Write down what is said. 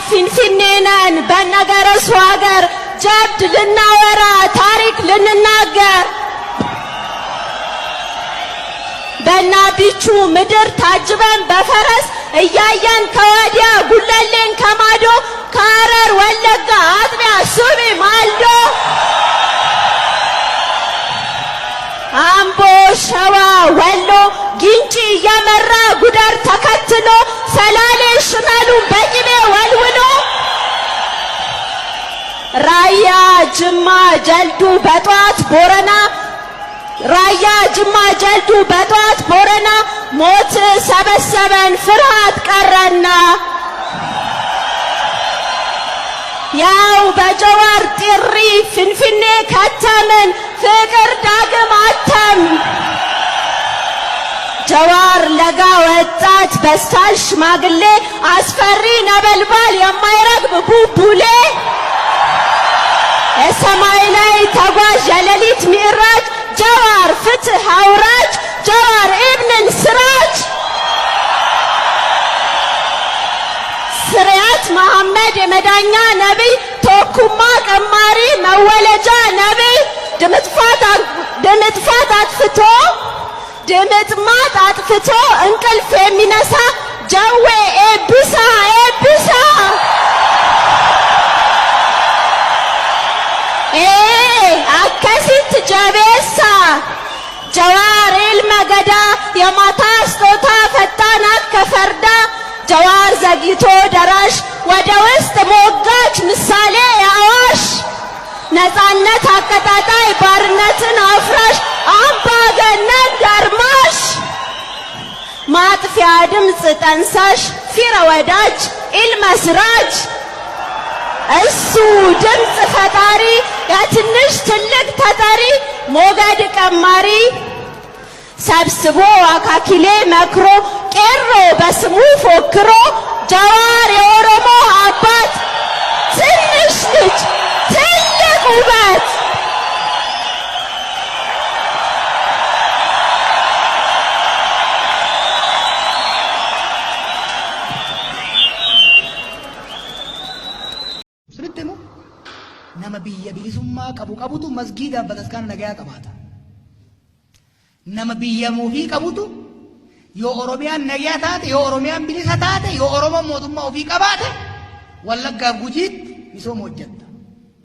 ፊንፊኔነን በነገረ ስዋገር ጀብድ ልናወራ ታሪክ ልንናገር በናቢቹ ምድር ታጅበን በፈረስ እያየን ከወዲያ ጉለሌን ከማዶ ከሐረር ወለጋ አጥቢያ ሱቢ ማልዶ አምቦ ሸዋ ወሎ ግንጪ እየመራ ጉደር ተከትሎ ሰላሌ ሽመሉን በቅቤ ወልውሎ ራያ ጅማ ጀልዱ በጧት ቦረና ራያ ጅማ ጀልዱ በጧት ቦረና ሞት ሰበሰበን ፍርሃት ቀረና ያው በጀዋር ጥሪ ፍንፍኔ ከተምን ፍቅር ዳግም አተም ጀዋር ለጋ ወጣት በስታል ሽማግሌ አስፈሪ ነበልባል የማይረግብ ቡቡሌ የሰማይ ላይ ተጓዥ የሌሊት ሚራጅ ጀዋር ፍትህ አውራጅ ጀዋር ኢብንን ስራጅ ስሪያት መሐመድ የመዳኛ ነቢይ ቶኩማ ቀማሪ መወለጃ ነቢይ ድምጥፋት አጥፍቶ እንቅልፍ የሚነሳ ጀዌ ኤቢሳ አከሲት ጀቤሳ ጀዋር ኢልመገዳ የማታ ስጦታ ፈጣናት ከፈርዳ ጀዋር ዘግይቶ ደራሽ ወደ ውስጥ ሞጋች ምሳሌ ያዋሽ ነፃነት አቀጣጣይ ባርነትን አፍራሽ አምባገነን ደርማሽ ማጥፊያ ድምፅ ጠንሳሽ ፊረ ወዳጅ ኢልመስራጅ እሱ ድምፅ ፈጣሪ የትንሽ ትልቅ ተጠሪ ሞገድ ቀማሪ ሰብስቦ አካኪሌ መክሮ ቄሮ በስሙ ፎክሮ ጀዋር የኦሮሞ አባት ትንሽ ልጅ ትልቅ ውበት nama biyya bilisummaa qabutu masgiida bataskaana nagayaa qabaata. Nama biyya ofii qabutu yoo Oromiyaan nagayaa taate yoo Oromiyaan bilisa taate yoo Oromoon mootummaa ofii qabaate Wallaggaaf Gujiitti misooma hojjetta.